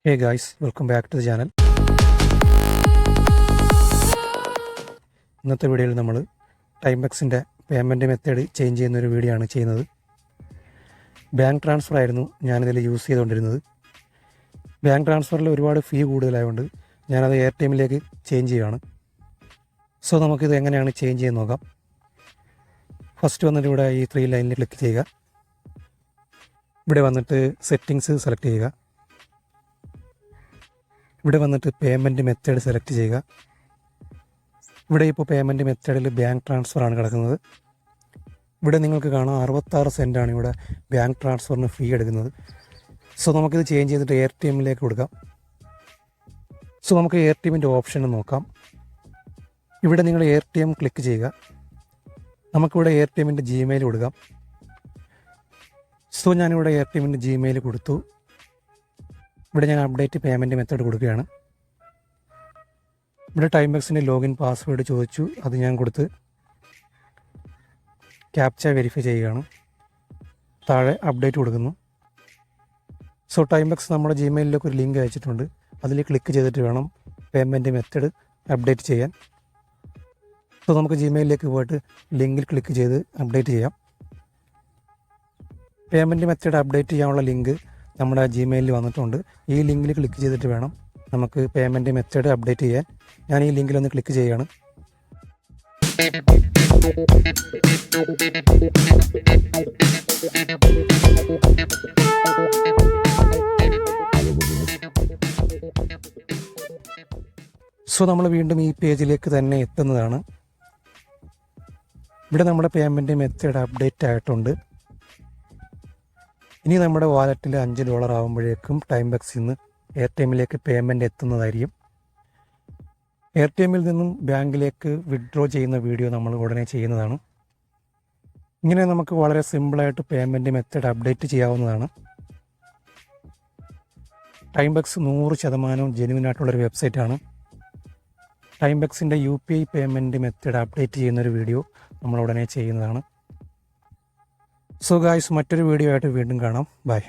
Hey guys, welcome back to the channel. ഇന്നത്തെ വീഡിയോയിൽ നമ്മൾ ടൈംബക്സിൻ്റെ പേയ്മെൻറ്റ് മെത്തേഡ് ചേഞ്ച് ചെയ്യുന്നൊരു വീഡിയോ ആണ് ചെയ്യുന്നത്. ബാങ്ക് ട്രാൻസ്ഫർ ആയിരുന്നു ഞാനിതിൽ യൂസ് ചെയ്തുകൊണ്ടിരുന്നത്. ബാങ്ക് ട്രാൻസ്ഫറിൽ ഒരുപാട് ഫീ കൂടുതലായതുകൊണ്ട് ഞാനത് എയർടൈമിലേക്ക് ചേഞ്ച് ചെയ്യുകയാണ്. സോ നമുക്കിത് എങ്ങനെയാണ് ചേഞ്ച് ചെയ്യാൻ നോക്കാം. ഫസ്റ്റ് വന്നിട്ട് ഇവിടെ ഈ 3 ലൈനിൽ ക്ലിക്ക് ചെയ്യുക. ഇവിടെ വന്നിട്ട് സെറ്റിങ്സ് സെലക്ട് ചെയ്യുക. ഇവിടെ വന്നിട്ട് പേയ്മെൻറ്റ് മെത്തേഡ് സെലക്ട് ചെയ്യുക. ഇവിടെ ഇപ്പോൾ പേയ്മെൻറ്റ് മെത്തേഡിൽ ബാങ്ക് ട്രാൻസ്ഫർ ആണ് കിടക്കുന്നത്. ഇവിടെ നിങ്ങൾക്ക് കാണാം 66 സെൻറ്റാണ് ഇവിടെ ബാങ്ക് ട്രാൻസ്ഫറിന് ഫീ എടുക്കുന്നത്. സോ നമുക്കിത് ചേഞ്ച് ചെയ്തിട്ട് എയർടൈമിലേക്ക് കൊടുക്കാം. സോ നമുക്ക് എയർടൈമിൻ്റെ ഓപ്ഷൻ നോക്കാം. ഇവിടെ നിങ്ങൾ എയർടൈം ക്ലിക്ക് ചെയ്യുക. നമുക്കിവിടെ എയർടൈമിൻ്റെ ജിമെയിൽ കൊടുക്കാം. സോ ഞാനിവിടെ എയർടൈമിൻ്റെ ജിമെയിൽ കൊടുത്തു. ഇവിടെ ഞാൻ അപ്ഡേറ്റ് പേയ്മെൻറ്റ് മെത്തേഡ് കൊടുക്കുകയാണ്. ഇവിടെ ടൈംബക്സിൻ്റെ ലോഗിൻ പാസ്വേഡ് ചോദിച്ചു, അത് ഞാൻ കൊടുത്ത് ക്യാപ്ച വെരിഫൈ ചെയ്യുകയാണ്. താഴെ അപ്ഡേറ്റ് കൊടുക്കുന്നു. സോ ടൈംബക്സ് നമ്മുടെ ജിമെയിലിലേക്ക് ഒരു ലിങ്ക് അയച്ചിട്ടുണ്ട്. അതിൽ ക്ലിക്ക് ചെയ്തിട്ട് വേണം പേയ്മെൻറ്റ് മെത്തേഡ് അപ്ഡേറ്റ് ചെയ്യാൻ. സോ നമുക്ക് ജിമെയിലിലേക്ക് പോയിട്ട് ലിങ്കിൽ ക്ലിക്ക് ചെയ്ത് അപ്ഡേറ്റ് ചെയ്യാം. പേയ്മെൻറ്റ് മെത്തേഡ് അപ്ഡേറ്റ് ചെയ്യാനുള്ള ലിങ്ക് നമ്മുടെ ജിമെയിലിൽ വന്നിട്ടുണ്ട്. ഈ ലിങ്കിൽ ക്ലിക്ക് ചെയ്തിട്ട് വേണം നമുക്ക് പേയ്മെൻറ്റ് മെത്തേഡ് അപ്ഡേറ്റ് ചെയ്യാൻ. ഞാൻ ഈ ലിങ്കിലൊന്ന് ക്ലിക്ക് ചെയ്യുകയാണ്. സോ നമ്മൾ വീണ്ടും ഈ പേജിലേക്ക് തന്നെ എത്തുന്നതാണ്. ഇവിടെ നമ്മുടെ പേയ്മെൻറ്റ് മെത്തേഡ് അപ്ഡേറ്റ് ആയിട്ടുണ്ട്. ഇനി നമ്മുടെ വാലറ്റിൽ $5 ആകുമ്പോഴേക്കും ടൈംബക്സിൽ നിന്ന് എയർടൈമിലേക്ക് പേയ്മെൻറ്റ് എത്തുന്നതായിരിക്കും. എയർടൈമിൽ നിന്നും ബാങ്കിലേക്ക് വിഡ്രോ ചെയ്യുന്ന വീഡിയോ നമ്മൾ ഉടനെ ചെയ്യുന്നതാണ്. ഇങ്ങനെ നമുക്ക് വളരെ സിമ്പിളായിട്ട് പേയ്മെൻറ്റ് മെത്തേഡ് അപ്ഡേറ്റ് ചെയ്യാവുന്നതാണ്. ടൈംബക്സ് 100% ജെന്യുവിനായിട്ടുള്ളൊരു വെബ്സൈറ്റാണ്. ടൈംബക്സിൻ്റെ UPI പേയ്മെൻറ്റ് മെത്തേഡ് അപ്ഡേറ്റ് ചെയ്യുന്നൊരു വീഡിയോ നമ്മൾ ഉടനെ ചെയ്യുന്നതാണ്. സോ ഗായ്സ്, മറ്റൊരു വീഡിയോ ആയിട്ട് വീണ്ടും കാണാം. ബൈ.